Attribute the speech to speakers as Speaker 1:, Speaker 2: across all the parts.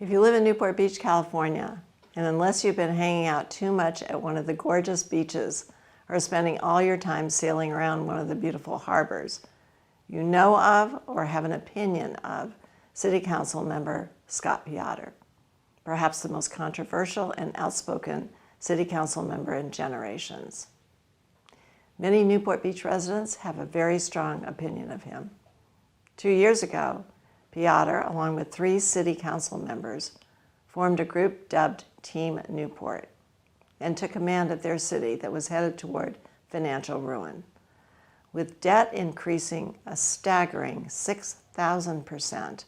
Speaker 1: If you live in Newport Beach, California, and unless you've been hanging out too much at one of the gorgeous beaches or spending all your time sailing around one of the beautiful harbors, you know of or have an opinion of City Council member Scott Peotter, perhaps the most controversial and outspoken City Council member in generations. Many Newport Beach residents have a very strong opinion of him. 2 years ago, Peotter, along with 3 City Council members, formed a group dubbed Team Newport and took command of their city that was headed toward financial ruin. With debt increasing a staggering 6,000%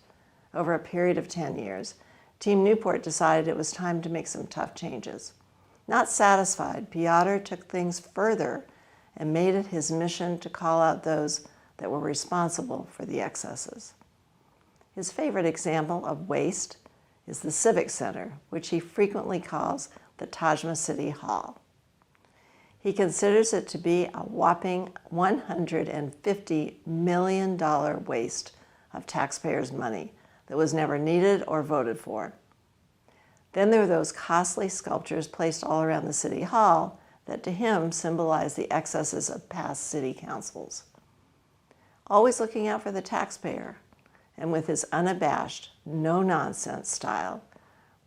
Speaker 1: over a period of 10 years, Team Newport decided it was time to make some tough changes. Not satisfied, Peotter took things further and made it his mission to call out those that were responsible for the excesses. His favorite example of waste is the Civic Center, which he frequently calls the Taj-Ma-City-Hall. He considers it to be a whopping $150 million waste of taxpayers' money that was never needed or voted for. Then there are those costly sculptures placed all around the City Hall that to him symbolize the excesses of past city councils. Always looking out for the taxpayer, and with his unabashed, no-nonsense style,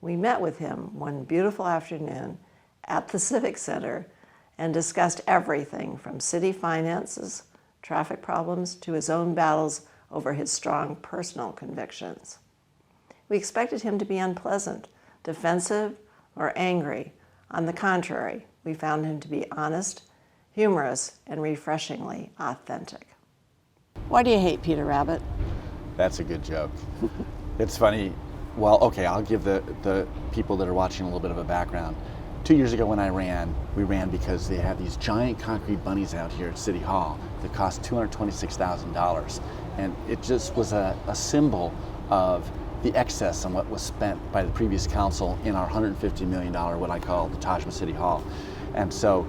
Speaker 1: we met with him one beautiful afternoon at the Civic Center and discussed everything from city finances, traffic problems, to his own battles over his strong personal convictions. We expected him to be unpleasant, defensive, or angry. On the contrary, we found him to be honest, humorous, and refreshingly authentic. Why do you hate Peter Rabbit?
Speaker 2: That's a good joke. It's funny. Well, okay, I'll give the people that are watching a little bit of a background. 2 years ago when we ran because they have these giant concrete bunnies out here at City Hall that cost $226,000. And it just was a symbol of the excess on what was spent by the previous council in our $150 million, what I call the Taj-Ma-City-Hall. And so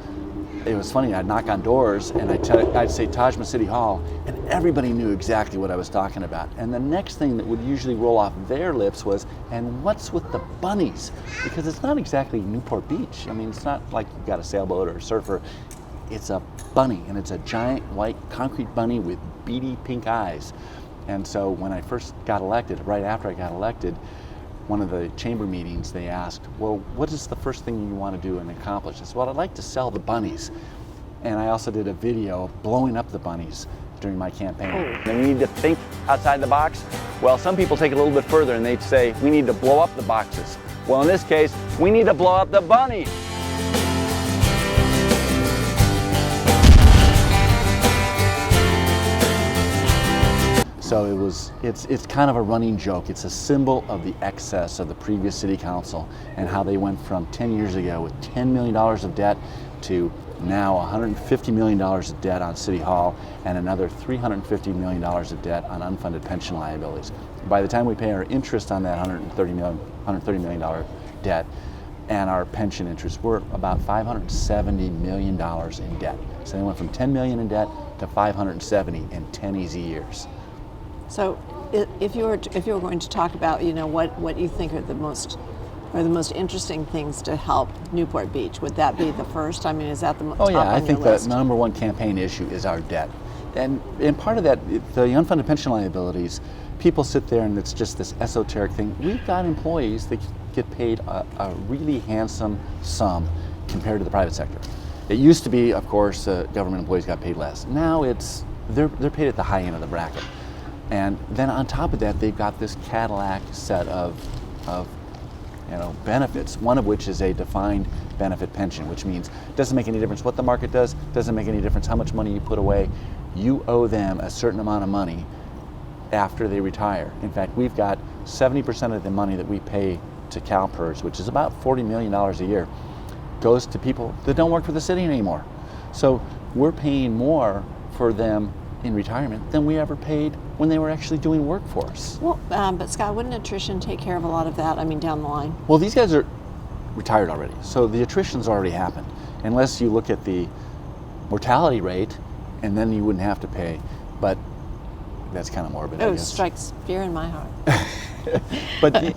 Speaker 2: it was funny, I'd knock on doors and I'd say Taj-Ma-City-Hall, and everybody knew exactly what I was talking about. And the next thing that would usually roll off their lips was, and what's with the bunnies? Because it's not exactly Newport Beach. I mean, it's not like you've got a sailboat or a surfer. It's a bunny, and it's a giant white concrete bunny with beady pink eyes. And so when I first got elected, right after I got elected, one of the chamber meetings, they asked, well, what is the first thing you want to do and accomplish? I said, well, I'd like to sell the bunnies. And I also did a video blowing up the bunnies during my campaign.
Speaker 3: And we need to think outside the box. Well, some people take it a little bit further and they'd say, we need to blow up the boxes. Well, in this case, we need to blow up the bunnies.
Speaker 2: So it's kind of a running joke. It's a symbol of the excess of the previous city council and how they went from 10 years ago with $10 million of debt to now $150 million of debt on City Hall and another $350 million of debt on unfunded pension liabilities. By the time we pay our interest on that $130 million debt and our pension interest, we're about $570 million in debt. So they went from 10 million in debt to 570 in 10 easy years.
Speaker 1: So if you were going to talk about, what you think are the most interesting things to help Newport Beach, would that be the first? I mean, is that the top on your list?
Speaker 2: I think the number one campaign issue is our debt. And part of that, the unfunded pension liabilities, people sit there and it's just this esoteric thing. We've got employees that get paid a really handsome sum compared to the private sector. It used to be, of course, government employees got paid less. Now they're paid at the high end of the bracket. And then on top of that, they've got this Cadillac set of benefits, one of which is a defined benefit pension, which means it doesn't make any difference what the market does, doesn't make any difference how much money you put away. You owe them a certain amount of money after they retire. In fact, we've got 70% of the money that we pay to CalPERS, which is about $40 million a year, goes to people that don't work for the city anymore. So we're paying more for them in retirement than we ever paid when they were actually doing work for us.
Speaker 1: Well, but Scott, wouldn't attrition take care of a lot of that, down the line?
Speaker 2: Well, these guys are retired already, so the attrition's already happened. Unless you look at the mortality rate, and then you wouldn't have to pay, but that's kind of morbid, I guess.
Speaker 1: Strikes fear in my heart.
Speaker 2: But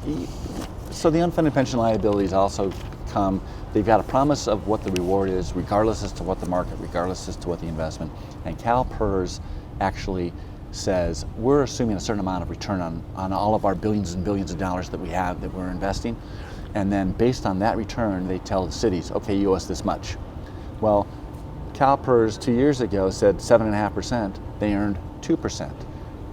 Speaker 2: So the unfunded pension liabilities also come, they've got a promise of what the reward is, regardless as to what the market, regardless as to what the investment. And CalPERS actually says, we're assuming a certain amount of return on all of our billions and billions of dollars that we have that we're investing. And then based on that return, they tell the cities, okay, you owe us this much. Well, CalPERS 2 years ago said 7.5%, they earned 2%.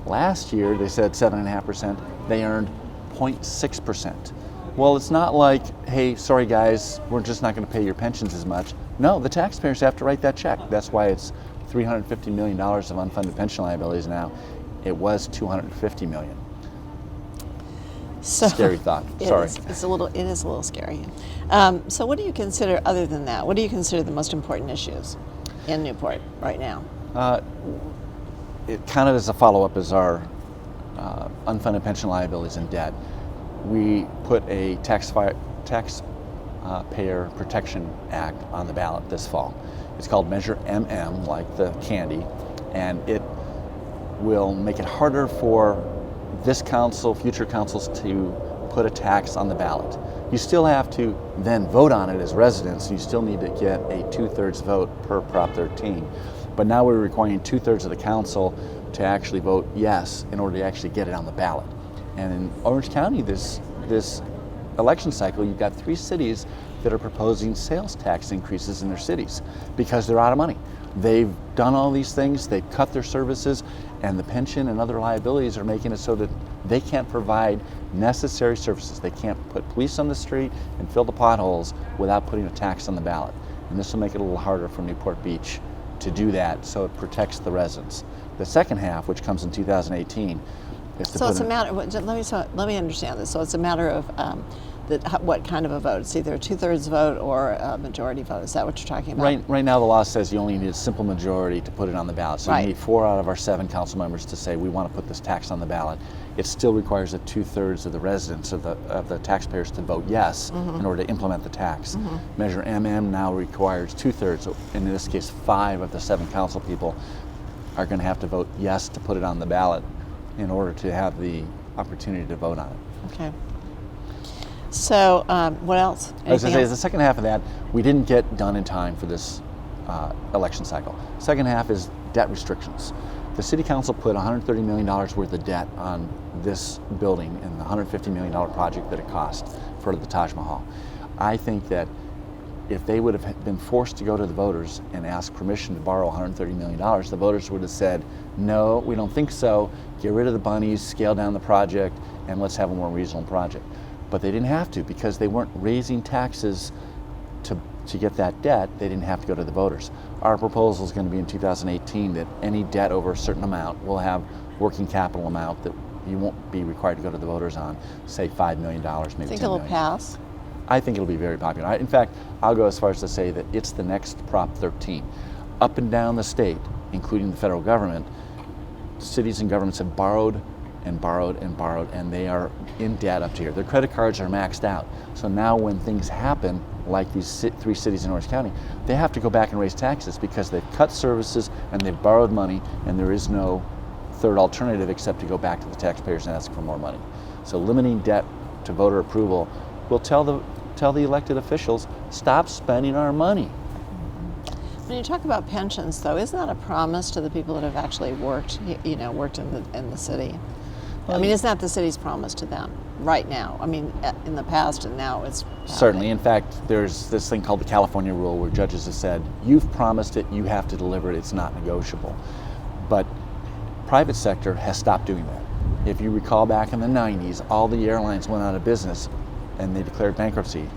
Speaker 2: Last year they said 7.5%, they earned 0.6%. Well, it's not like, hey, sorry guys, we're just not going to pay your pensions as much. No, the taxpayers have to write that check. That's why it's $350 million of unfunded pension liabilities now. It was $250 million.
Speaker 1: So,
Speaker 2: scary thought. Sorry.
Speaker 1: It is a little scary. So what do you consider, other than that, what do you consider the most important issues in Newport right now?
Speaker 2: It kind of is a follow-up as our unfunded pension liabilities and debt. We put a Taxpayer Protection Act on the ballot this fall. It's called Measure MM, like the candy, and it will make it harder for this council, future councils, to put a tax on the ballot. You still have to then vote on it as residents. You still need to get a 2/3 vote per Prop 13. But now we're requiring 2/3 of the council to actually vote yes in order to actually get it on the ballot. And in Orange County this election cycle, you've got 3 cities that are proposing sales tax increases in their cities because they're out of money. They've done all these things, they've cut their services, and the pension and other liabilities are making it so that they can't provide necessary services. They can't put police on the street and fill the potholes without putting a tax on the ballot. And this will make it a little harder for Newport Beach to do that, so it protects the residents. The second half, which comes in 2018, is to
Speaker 1: So
Speaker 2: put
Speaker 1: it's a
Speaker 2: in,
Speaker 1: matter, let me understand this. So it's a matter of what kind of a vote? It's either a 2/3 vote or a majority vote. Is that what you're talking about?
Speaker 2: right now the law says you only need a simple majority to put it on the ballot. So
Speaker 1: Right.
Speaker 2: you need 4 out of our 7 council members to say we want to put this tax on the ballot. It still requires a 2/3 of the residents of the taxpayers to vote yes in order to implement the tax. Measure MM now requires 2/3. So in this case, 5 of the 7 council people are going to have to vote yes to put it on the ballot in order to have the opportunity to vote on it.
Speaker 1: Okay. So what else?
Speaker 2: I was going to say,
Speaker 1: Anything
Speaker 2: the second half of that, we didn't get done in time for this election cycle. Second half is debt restrictions. The City Council put $130 million worth of debt on this building and the $150 million project that it cost for the Taj-Ma-City-Hall. I think that if they would have been forced to go to the voters and ask permission to borrow $130 million, the voters would have said, no, we don't think so, get rid of the Bunnies, scale down the project, and let's have a more reasonable project. But they didn't have to because they weren't raising taxes to get that debt. They didn't have to go to the voters. Our proposal is going to be in 2018 that any debt over a certain amount will have working capital amount that you won't be required to go to the voters on, say $5 million, maybe
Speaker 1: Think
Speaker 2: $10
Speaker 1: it'll
Speaker 2: million.
Speaker 1: pass?
Speaker 2: I think it'll be very popular. In fact, I'll go as far as to say that it's the next Prop 13. Up and down the state, including the federal government, cities and governments have borrowed and borrowed and borrowed, and they are in debt up to here. Their credit cards are maxed out. So now when things happen, like these 3 cities in Orange County, they have to go back and raise taxes because they've cut services and they've borrowed money, and there is no third alternative except to go back to the taxpayers and ask for more money. So limiting debt to voter approval will tell the elected officials, stop spending our money.
Speaker 1: When you talk about pensions, though, isn't that a promise to the people that have actually worked in the city? I mean, isn't that the city's promise to them right now? I mean, in the past and now it's
Speaker 2: Certainly. In fact, there's this thing called the California rule where judges have said, you've promised it, you have to deliver it, it's not negotiable. But private sector has stopped doing that. If you recall back in the 90s, all the airlines went out of business and they declared bankruptcy.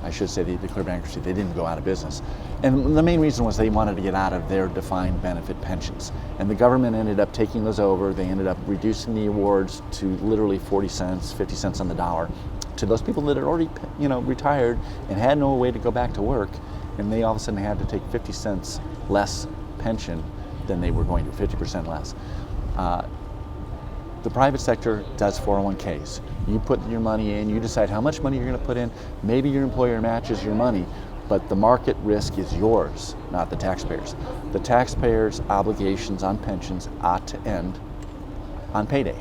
Speaker 2: I should say they declared bankruptcy, they didn't go out of business. And the main reason was they wanted to get out of their defined benefit pensions. And the government ended up taking those over. They ended up reducing the awards to literally 40 cents, 50 cents on the dollar to those people that had already, retired and had no way to go back to work. And they all of a sudden had to take 50 cents less pension than they were going to, 50% less. The private sector does 401ks. You put your money in, you decide how much money you're going to put in. Maybe your employer matches your money, but the market risk is yours, not the taxpayers. The taxpayers' obligations on pensions ought to end on payday.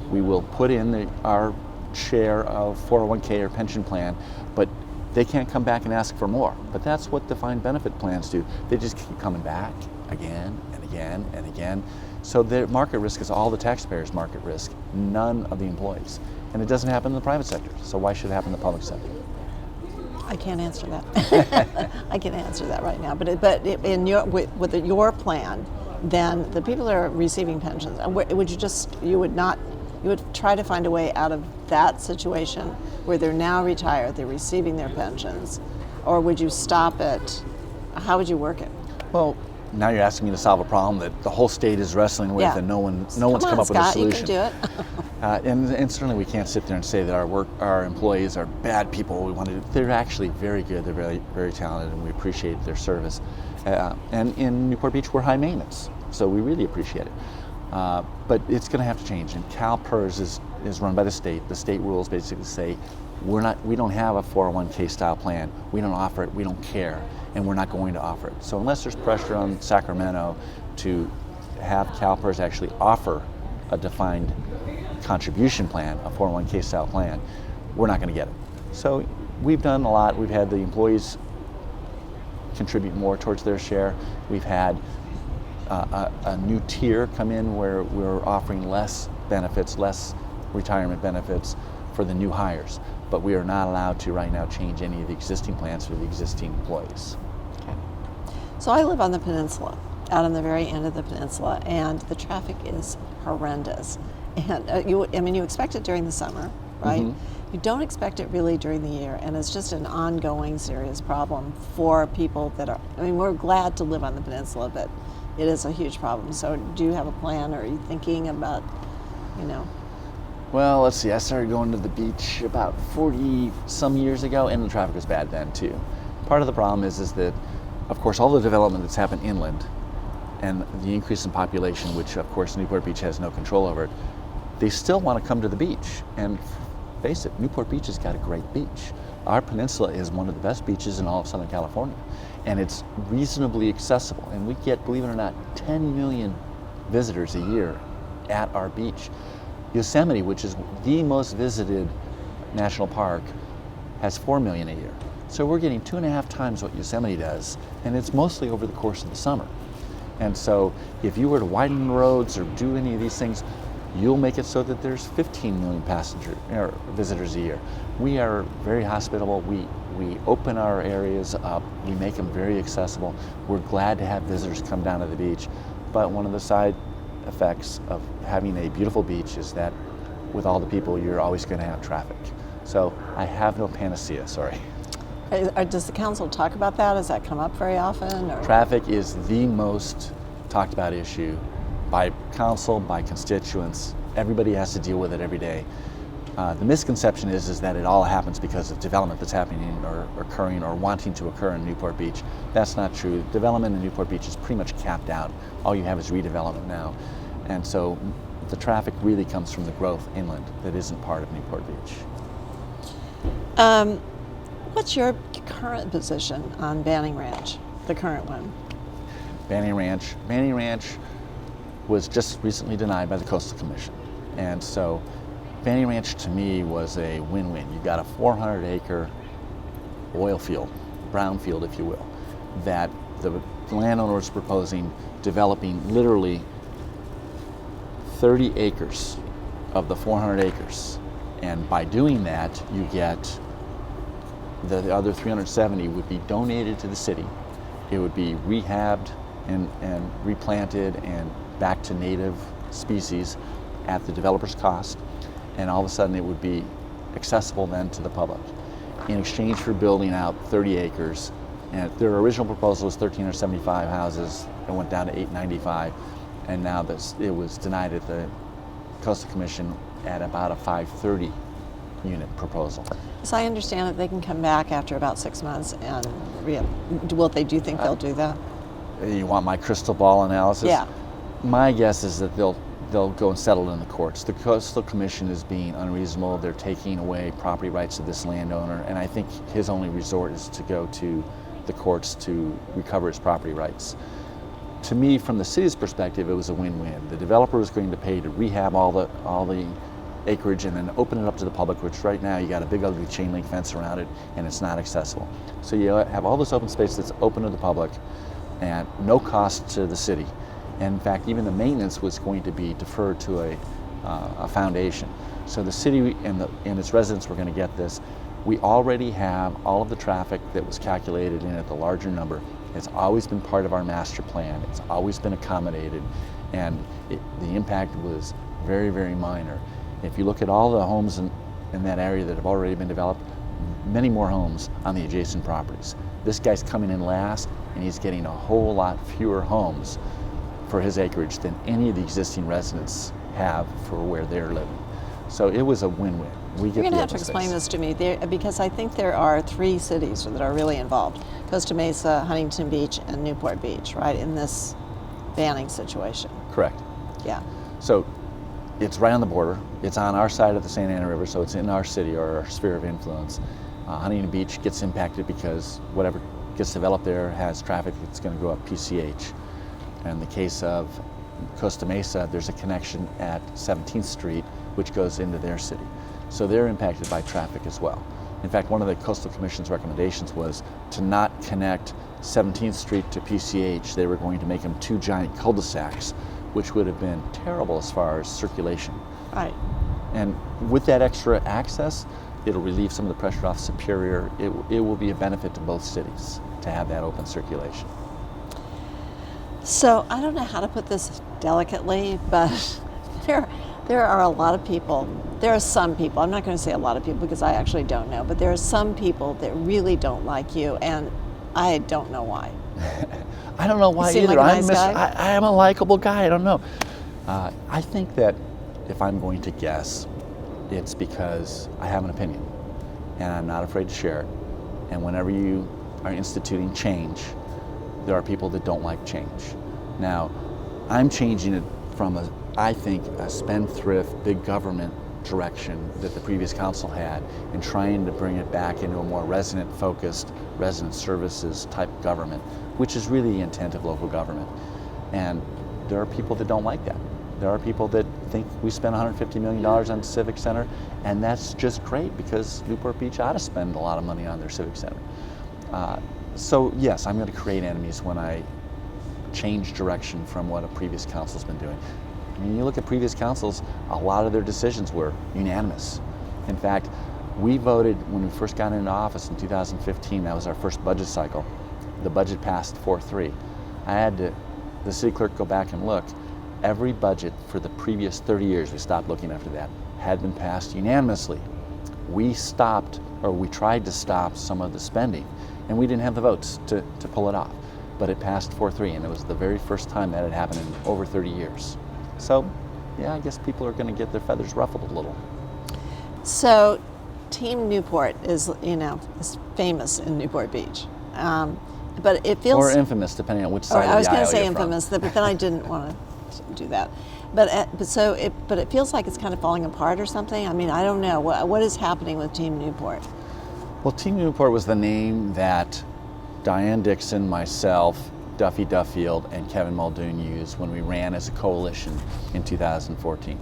Speaker 2: We will put in our share of 401k or pension plan, but they can't come back and ask for more. But that's what defined benefit plans do. They just keep coming back again and again and again. So the market risk is all the taxpayers' market risk, none of the employees. And it doesn't happen in the private sector, so why should it happen in the public sector?
Speaker 1: I can't answer that. I can't answer that right now. In with your plan, then the people that are receiving pensions, you would try to find a way out of that situation where they're now retired, they're receiving their pensions, or would you stop it? How would you work it?
Speaker 2: Well, now you're asking me to solve a problem that the whole state is wrestling with, and no one's come up with a solution.
Speaker 1: You can do it.
Speaker 2: And certainly we can't sit there and say that our employees are bad people. They're actually very good. They're very, very talented, and we appreciate their service. And in Newport Beach, we're high maintenance, so we really appreciate it. But it's going to have to change. And CalPERS is run by the state. The state rules basically say we don't have a 401k style plan. We don't offer it. We don't care, and we're not going to offer it. So unless there's pressure on Sacramento to have CalPERS actually offer a defined contribution plan, a 401k style plan, we're not going to get it. So we've done a lot. We've had the employees contribute more towards their share. We've had a new tier come in where we're offering less benefits, less retirement benefits for the new hires. But we are not allowed to right now change any of the existing plans for the existing employees.
Speaker 1: Okay. So I live on the Peninsula, out on the very end of the Peninsula, and the traffic is horrendous. And you expect it during the summer, right? Mm-hmm. You don't expect it really during the year, and it's just an ongoing serious problem for people that are, we're glad to live on the Peninsula, but it is a huge problem. So do you have a plan, or are you thinking about,
Speaker 2: Well, let's see, I started going to the beach about 40 some years ago, and the traffic was bad then too. Part of the problem is that, of course, all the development that's happened inland and the increase in population, which of course Newport Beach has no control over it, they still want to come to the beach. And face it, Newport Beach has got a great beach. Our peninsula is one of the best beaches in all of Southern California, and it's reasonably accessible. And we get, believe it or not, 10 million visitors a year at our beach. Yosemite, which is the most visited national park, has 4 million a year. So we're getting 2.5 times what Yosemite does, and it's mostly over the course of the summer. And so if you were to widen the roads or do any of these things, you'll make it so that there's 15 million visitors a year. We are very hospitable. We open our areas up. We make them very accessible. We're glad to have visitors come down to the beach. But one of the side effects of having a beautiful beach is that with all the people, you're always going to have traffic. So I have no panacea, sorry.
Speaker 1: Does the council talk about that? Does that come up very often? Or?
Speaker 2: Traffic is the most talked about issue by council, by constituents. Everybody has to deal with it every day. The misconception is that it all happens because of development that's happening or occurring or wanting to occur in Newport Beach. That's not true. Development in Newport Beach is pretty much capped out. All you have is redevelopment now. And so the traffic really comes from the growth inland that isn't part of Newport Beach.
Speaker 1: What's your current position on Banning Ranch, the current one?
Speaker 2: Banning Ranch was just recently denied by the Coastal Commission. And so Banning Ranch to me was a win-win. You got a 400-acre oil field, brown field if you will, that the landowner was proposing developing literally 30 acres of the 400 acres. And by doing that, you get the other 370 would be donated to the city. It would be rehabbed and replanted and back to native species at the developer's cost, and all of a sudden it would be accessible then to the public in exchange for building out 30 acres. And their original proposal was 1,375 houses. It went down to 895, and now it was denied at the Coastal Commission at about a 530 unit proposal.
Speaker 1: So I understand that they can come back after about 6 months and do you think they'll do that?
Speaker 2: You want my crystal ball analysis?
Speaker 1: Yeah.
Speaker 2: My guess is that they'll go and settle in the courts. The Coastal Commission is being unreasonable. They're taking away property rights of this landowner, and I think his only resort is to go to the courts to recover his property rights. To me, from the city's perspective, it was a win-win. The developer was going to pay to rehab all the acreage and then open it up to the public, which right now you got a big ugly chain link fence around it and it's not accessible. So you have all this open space that's open to the public and no cost to the city. And in fact, even the maintenance was going to be deferred to a foundation. So the city and its residents were going to get this. We already have all of the traffic that was calculated in at the larger number. It's always been part of our master plan. It's always been accommodated, and the impact was very, very minor. If you look at all the homes in that area that have already been developed, many more homes on the adjacent properties. This guy's coming in last, and he's getting a whole lot fewer homes for his acreage than any of the existing residents have for where they're living. So it was a win-win.
Speaker 1: You're going to have to explain this to me because I think there are 3 cities that are really involved: Costa Mesa, Huntington Beach, and Newport Beach, right, in this banning situation.
Speaker 2: Correct.
Speaker 1: Yeah.
Speaker 2: So it's right on the border. It's on our side of the Santa Ana River, so it's in our city or our sphere of influence. Huntington Beach gets impacted because whatever gets developed there has traffic that's going to go up PCH. In the case of Costa Mesa, there's a connection at 17th Street, which goes into their city. So they're impacted by traffic as well. In fact, one of the Coastal Commission's recommendations was to not connect 17th Street to PCH. They were going to make them 2 giant cul-de-sacs, which would have been terrible as far as circulation.
Speaker 1: Right.
Speaker 2: And with that extra access, it'll relieve some of the pressure off Superior. It will be a benefit to both cities to have that open circulation.
Speaker 1: So I don't know how to put this delicately, but there are a lot of people. There are some people, I'm not going to say a lot of people because I actually don't know, but there are some people that really don't like you, and I don't know why.
Speaker 2: I don't know why
Speaker 1: you seem
Speaker 2: either.
Speaker 1: Like a nice guy?
Speaker 2: I am a likable guy. I don't know. I think that if I'm going to guess, it's because I have an opinion, and I'm not afraid to share it. And whenever you are instituting change, there are people that don't like change. Now, I'm changing it from I think a spendthrift, big government direction that the previous council had, and trying to bring it back into a more resident-focused, resident services type government, which is really the intent of local government. And there are people that don't like that. There are people that think we spent $150 million on the Civic Center, and that's just great because Newport Beach ought to spend a lot of money on their Civic Center. So yes, I'm going to create enemies when I change direction from what a previous council's been doing. I mean, you look at previous councils, a lot of their decisions were unanimous. In fact, we voted when we first got into office in 2015, that was our first budget cycle. The budget passed 4-3. I had the city clerk go back and look. Every budget for the previous 30 years, we stopped looking after that, had been passed unanimously. We stopped, or we tried to stop some of the spending, and we didn't have the votes to pull it off. But it passed 4-3, and it was the very first time that had happened in over 30 years. So, yeah, I guess people are going to get their feathers ruffled a little.
Speaker 1: So, Team Newport is famous in Newport Beach, but it feels
Speaker 2: or infamous, depending on which side of the aisle
Speaker 1: I was going to say
Speaker 2: you're
Speaker 1: infamous,
Speaker 2: from.
Speaker 1: but then I didn't want to do that. But it feels like it's kind of falling apart or something. I mean, I don't know what is happening with Team Newport.
Speaker 2: Well, Team Newport was the name that Diane Dixon, myself, Duffy Duffield, and Kevin Muldoon used when we ran as a coalition in 2014.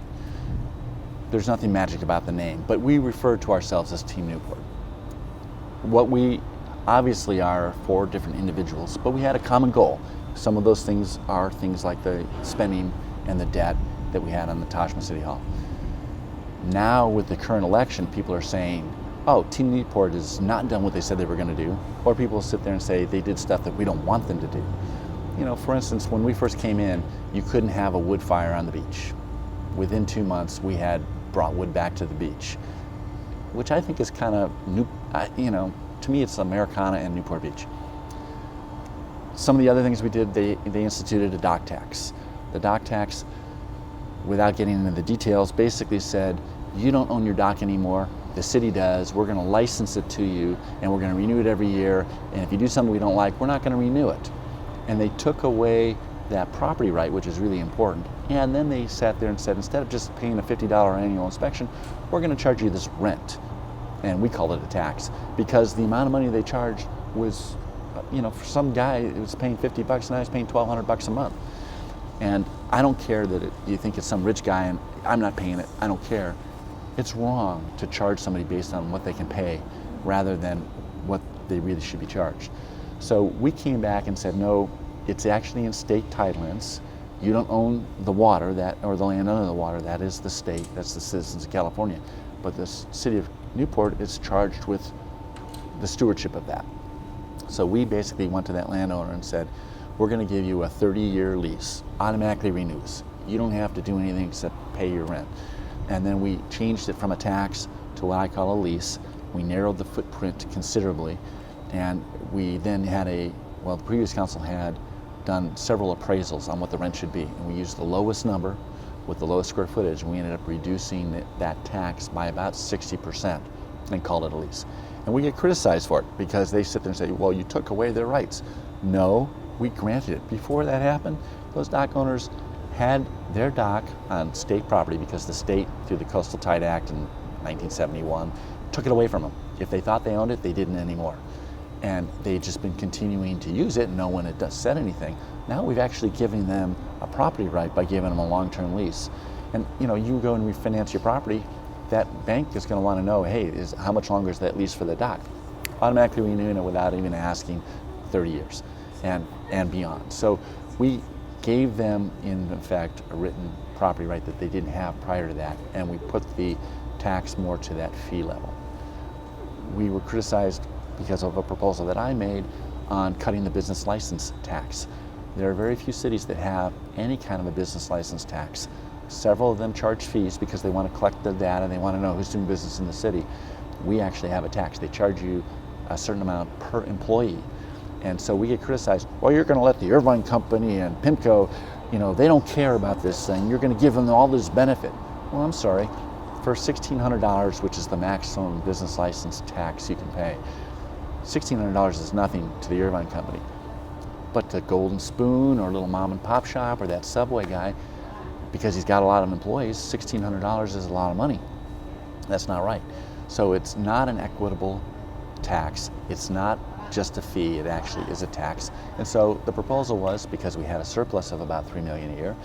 Speaker 2: There's nothing magic about the name, but we refer to ourselves as Team Newport. What we obviously are 4 different individuals, but we had a common goal. Some of those things are things like the spending and the debt that we had on the Taj-Ma-City-Hall. Now with the current election, people are saying, oh, Team Newport has not done what they said they were going to do, or people sit there and say they did stuff that we don't want them to do. You know, for instance, when we first came in, you couldn't have a wood fire on the beach. Within 2 months, we had brought wood back to the beach, which I think is kind of new, to me it's Americana and Newport Beach. Some of the other things we did, they instituted a dock tax. The dock tax, without getting into the details, basically said, you don't own your dock anymore, the city does, we're going to license it to you, and we're going to renew it every year, and if you do something we don't like, we're not going to renew it. And they took away that property right, which is really important, and then they sat there and said, instead of just paying a $50 annual inspection, we're going to charge you this rent. And we called it a tax, because the amount of money they charged was, for some guy, it was paying $50, now he's paying $1,200 a month. And I don't care that you think it's some rich guy and I'm not paying it, I don't care. it's wrong to charge somebody based on what they can pay rather than what they really should be charged. So we came back and said, no, it's actually in state tidelands. You don't own the water or the land under the water. That is the state. That's the citizens of California. But the city of Newport is charged with the stewardship of that. So we basically went to that landowner and said, we're going to give you a 30-year lease, automatically renews. You don't have to do anything except pay your rent. And then we changed it from a tax to what I call a lease. We narrowed the footprint considerably, and we then had the previous council had done several appraisals on what the rent should be, and we used the lowest number with the lowest square footage, and we ended up reducing that tax by about 60% and called it a lease. And we get criticized for it because they sit there and say, well, you took away their rights. No, we granted it. Before that happened, those dock owners had their dock on state property because the state, through the Coastal Tide Act in 1971, took it away from them. If they thought they owned it, they didn't anymore. And they've just been continuing to use it. No one had said anything. Now we've actually given them a property right by giving them a long-term lease. And you go and refinance your property, that bank is going to want to know, hey, how much longer is that lease for the dock? Automatically renewing it without even asking 30 years and beyond. So we gave them, in effect, a written property right that they didn't have prior to that, and we put the tax more to that fee level. We were criticized because of a proposal that I made on cutting the business license tax. There are very few cities that have any kind of a business license tax. Several of them charge fees because they want to collect the data, they want to know who's doing business in the city. We actually have a tax. They charge you a certain amount per employee. And so we get criticized, well, you're going to let the Irvine Company and PIMCO, they don't care about this thing. You're going to give them all this benefit. Well, I'm sorry. For $1,600, which is the maximum business license tax you can pay, $1,600 is nothing to the Irvine Company. But to Golden Spoon or a little mom and pop shop or that Subway guy, because he's got a lot of employees, $1,600 is a lot of money. That's not right. So it's not an equitable tax. It's not just a fee, it actually is a tax. And so the proposal was, because we had a surplus of about $3 million a year,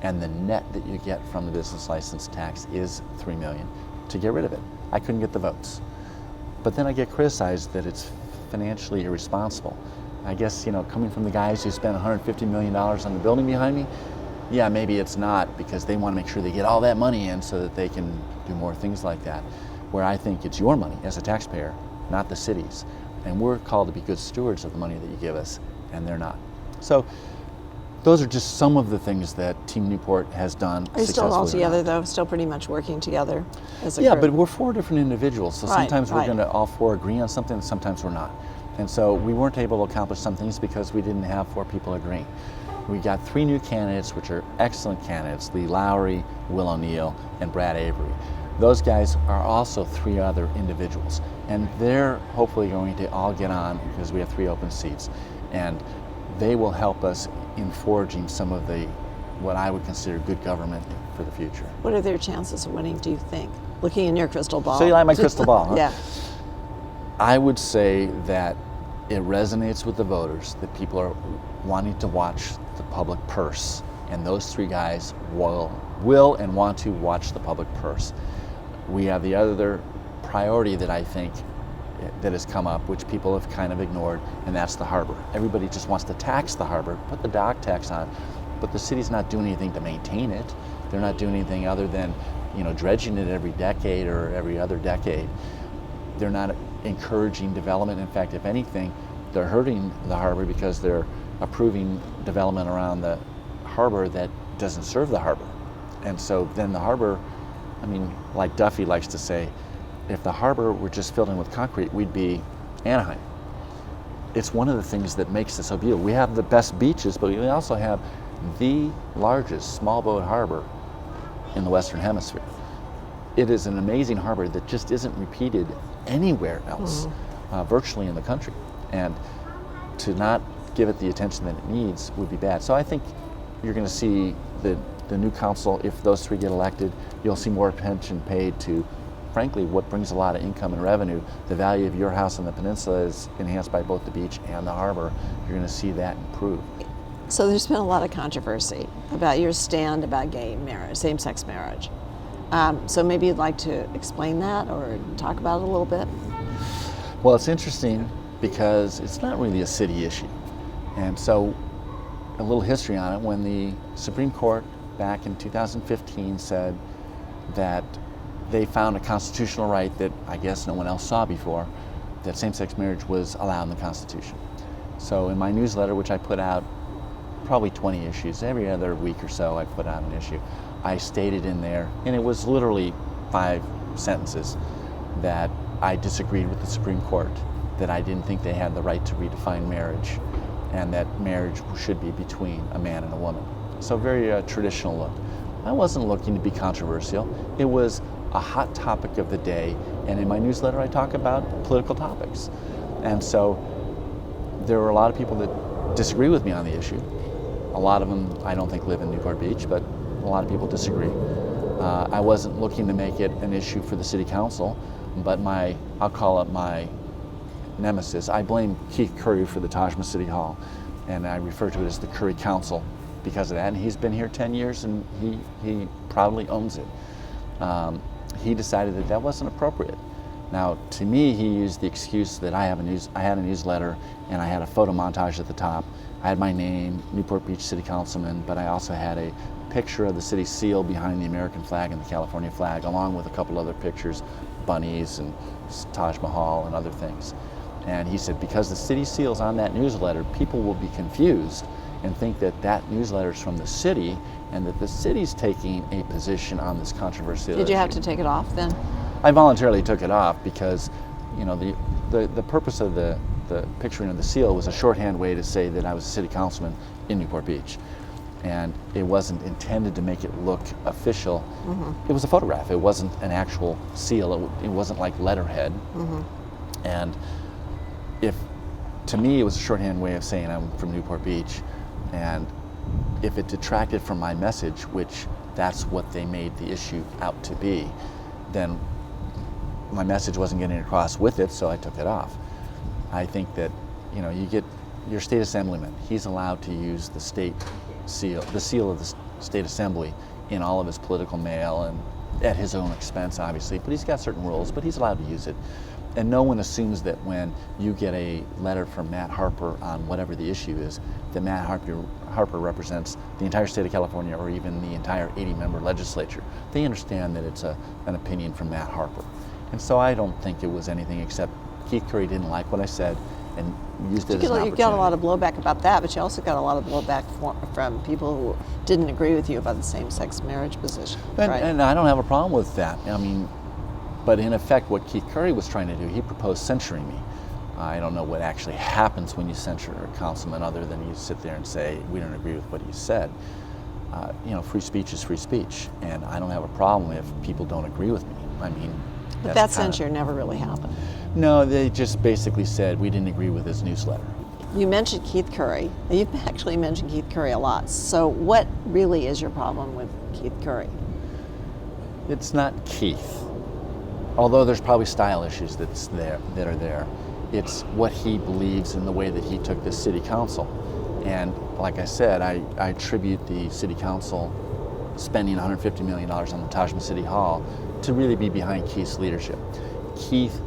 Speaker 2: and the net that you get from the business license tax is $3 million, to get rid of it. I couldn't get the votes. But then I get criticized that it's financially irresponsible. I guess, coming from the guys who spent $150 million on the building behind me, yeah, maybe it's not, because they want to make sure they get all that money in so that they can do more things like that. Where I think it's your money as a taxpayer, not the city's. And we're called to be good stewards of the money that you give us, and they're not. So those are just some of the things that Team Newport has done.
Speaker 1: Are you still all together, though? Still pretty much working together as a
Speaker 2: Yeah,
Speaker 1: group?
Speaker 2: but we're 4 different individuals, so sometimes we're
Speaker 1: right.
Speaker 2: going to all 4 agree on something, and sometimes we're not. And so we weren't able to accomplish some things because we didn't have 4 people agreeing. We got 3 new candidates, which are excellent candidates: Lee Lowry, Will O'Neill, and Brad Avery. Those guys are also 3 other individuals, and they're hopefully going to all get on because we have 3 open seats, and they will help us in forging some of what I would consider good government for the future.
Speaker 1: What are their chances of winning, do you think? Looking in your crystal ball.
Speaker 2: So you like my crystal ball, huh?
Speaker 1: Yeah.
Speaker 2: I would say that it resonates with the voters that people are wanting to watch the public purse, and those 3 guys will and want to watch the public purse. We have the other priority that I think that has come up, which people have kind of ignored, and that's the harbor. Everybody just wants to tax the harbor, put the dock tax on, but the city's not doing anything to maintain it. They're not doing anything other than, dredging it every decade or every other decade. They're not encouraging development. In fact, if anything, they're hurting the harbor because they're approving development around the harbor that doesn't serve the harbor. And so then the harbor, like Duffy likes to say, if the harbor were just filled in with concrete, we'd be Anaheim. It's one of the things that makes it so beautiful. We have the best beaches, but we also have the largest small boat harbor in the Western Hemisphere. It is an amazing harbor that just isn't repeated anywhere else, virtually in the country. And to not give it the attention that it needs would be bad. So I think you're going to see the new council, if those 3 get elected, you'll see more attention paid to, frankly, what brings a lot of income and revenue. The value of your house on the peninsula is enhanced by both the beach and the harbor. You're going to see that improve.
Speaker 1: So there's been a lot of controversy about your stand about gay marriage, same-sex marriage.
Speaker 4: So maybe you'd like to explain that or talk about it a little bit.
Speaker 2: Well, it's interesting because it's not really a city issue. And so a little history on it. When the Supreme Court back in 2015 said that they found a constitutional right that I guess no one else saw before, that same-sex marriage was allowed in the Constitution. So in my newsletter, which I put out probably 20 issues, every other week or so I put out an issue, I stated in there, and it was literally 5 sentences, that I disagreed with the Supreme Court, that I didn't think they had the right to redefine marriage, and that marriage should be between a man and a woman. So very traditional look. I wasn't looking to be controversial. It was a hot topic of the day, and in my newsletter I talk about political topics. And so there were a lot of people that disagree with me on the issue. A lot of them I don't think live in Newport Beach, but a lot of people disagree. I wasn't looking to make it an issue for the city council, but I'll call it my nemesis. I blame Keith Curry for the Taj-Ma-City-Hall, and I refer to it as the Curry Council because of that, and he's been here 10 years and he proudly owns it. He decided that that wasn't appropriate. Now, to me, he used the excuse that I had a newsletter and I had a photo montage at the top. I had my name, Newport Beach City Councilman, but I also had a picture of the city seal behind the American flag and the California flag, along with a couple other pictures, Bunnies and Taj-Ma-City-Hall and other things. And he said, because the city seal's on that newsletter, people will be confused and think that that newsletter is from the city and that the city's taking a position on this controversial issue.
Speaker 4: Did you have to take it off then?
Speaker 2: I voluntarily took it off because, you know, the purpose of the picturing of the seal was a shorthand way to say that I was a city councilman in Newport Beach. And it wasn't intended to make it look official. Mm-hmm. It was a photograph. It wasn't an actual seal. It wasn't like letterhead. Mm-hmm. And to me, it was a shorthand way of saying I'm from Newport Beach. And if it detracted from my message, which that's what they made the issue out to be, then my message wasn't getting across with it, so I took it off. I think that, you know, you get your state assemblyman, he's allowed to use the state seal, the seal of the state assembly in all of his political mail and at his own expense, obviously, but he's got certain rules, but he's allowed to use it. And no one assumes that when you get a letter from Matt Harper on whatever the issue is, that Matt Harper represents the entire state of California or even the entire 80-member legislature. They understand that it's an opinion from Matt Harper. And so I don't think it was anything except Keith Curry didn't like what I said and used it as an opportunity.
Speaker 4: You got a lot of blowback about that, but you also got a lot of blowback from people who didn't agree with you about the same-sex marriage position. Right?
Speaker 2: And I don't have a problem with that. I mean, but in effect, what Keith Curry was trying to do, he proposed censuring me. I don't know what actually happens when you censure a councilman other than you sit there and say, we don't agree with what he said. You know, free speech is free speech, and I don't have a problem if people don't agree with me. I mean,
Speaker 4: but that censure never really happened.
Speaker 2: No, they just basically said we didn't agree with his newsletter.
Speaker 4: You mentioned Keith Curry. You've actually mentioned Keith Curry a lot. So what really is your problem with Keith Curry?
Speaker 2: It's not Keith. Although there's probably style issues that are there. It's what he believes in the way that he took the city council. And like I said, I attribute the city council spending $150 million on the Taj-Ma-City-Hall to really be behind Keith's leadership. Keith's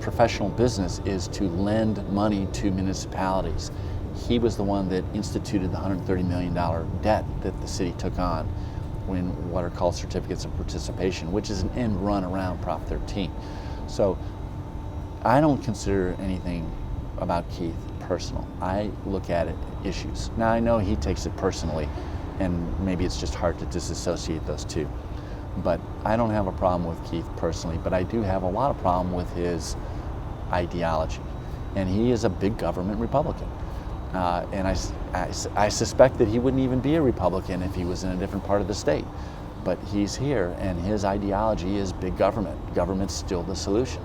Speaker 2: professional business is to lend money to municipalities. He was the one that instituted the $130 million debt that the city took on when what are called certificates of participation, which is an end run around Prop 13. So I don't consider anything about Keith personal. I look at it issues. Now I know he takes it personally, and maybe it's just hard to disassociate those two. But I don't have a problem with Keith personally, but I do have a lot of problem with his ideology. And he is a big government Republican. And I suspect that he wouldn't even be a Republican if he was in a different part of the state. But he's here, and his ideology is big government. Government's still the solution.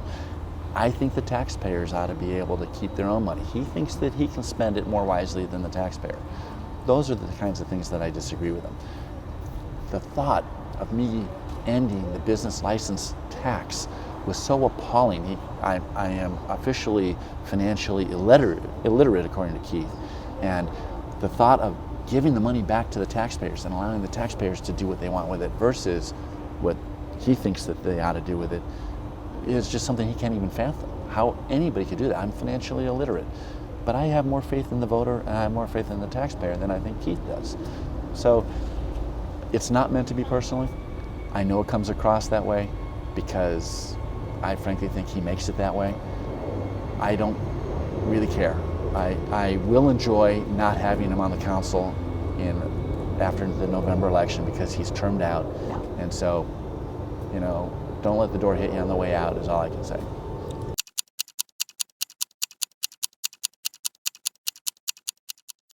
Speaker 2: I think the taxpayers ought to be able to keep their own money. He thinks that he can spend it more wisely than the taxpayer. Those are the kinds of things that I disagree with him. The thought of me ending the business license tax was so appalling. I am officially financially illiterate according to Keith. And the thought of giving the money back to the taxpayers and allowing the taxpayers to do what they want with it versus what he thinks that they ought to do with it is just something he can't even fathom. How anybody could do that. I'm financially illiterate. But I have more faith in the voter and I have more faith in the taxpayer than I think Keith does. So it's not meant to be personally. I know it comes across that way because I frankly think he makes it that way. I don't really care. I will enjoy not having him on the council after the November election because he's termed out.
Speaker 4: Yeah.
Speaker 2: And so, don't let the door hit you on the way out is all I can say.